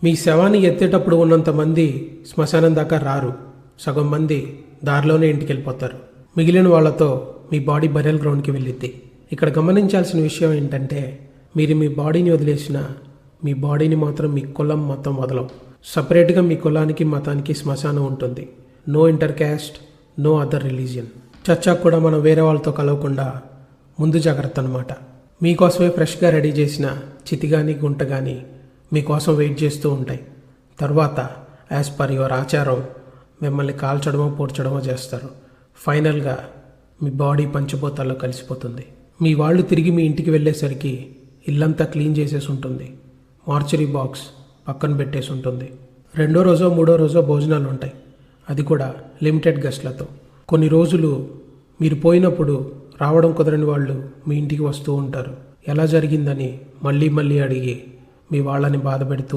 మీ శవాన్ని ఎత్తేటప్పుడు ఉన్నంత మంది శ్మశానం దాకా రారు. సగం మంది దారిలోనే ఇంటికి వెళ్ళిపోతారు. మిగిలిన వాళ్లతో మీ బాడీ బరియల్ గ్రౌండ్కి వెళ్ళిద్ది. ఇక్కడ గమనించాల్సిన విషయం ఏంటంటే, మీరు మీ బాడీని వదిలేసిన మీ బాడీని మాత్రం మీ కులం మొత్తం వదలం. సపరేట్గా మీ కులానికి మతానికి శ్మశానం ఉంటుంది. No inter caste, no other religion. చర్చకు కూడా మనం వేరే వాళ్ళతో కలవకుండా ముందు జాగ్రత్త అన్నమాట. మీకోసమే ఫ్రెష్గా రెడీ చేసిన చితి కానీ గుంట కానీ మీకోసం వెయిట్ చేస్తూ ఉంటాయి. తర్వాత యాజ్ పర్ యువర్ ఆచారం మిమ్మల్ని కాల్చడమో పూడ్చడమో చేస్తారు. ఫైనల్గా మీ బాడీ పంచభూతాల్లో కలిసిపోతుంది. మీ వాళ్ళు తిరిగి మీ ఇంటికి వెళ్ళేసరికి ఇల్లంతా క్లీన్ చేసేసి ఉంటుంది. మార్చరీ బాక్స్ పక్కన పెట్టేసి ఉంటుంది. 2వ రోజో 3వ రోజో భోజనాలు ఉంటాయి. అది కూడా లిమిటెడ్ గెస్ట్లతో. కొన్ని రోజులు మీరు పోయినప్పుడు రావడం కుదరని వాళ్ళు మీ ఇంటికి వస్తూ ఉంటారు. ఎలా జరిగిందని మళ్ళీ మళ్ళీ అడిగి మీ వాళ్ళని బాధ పెడుతూ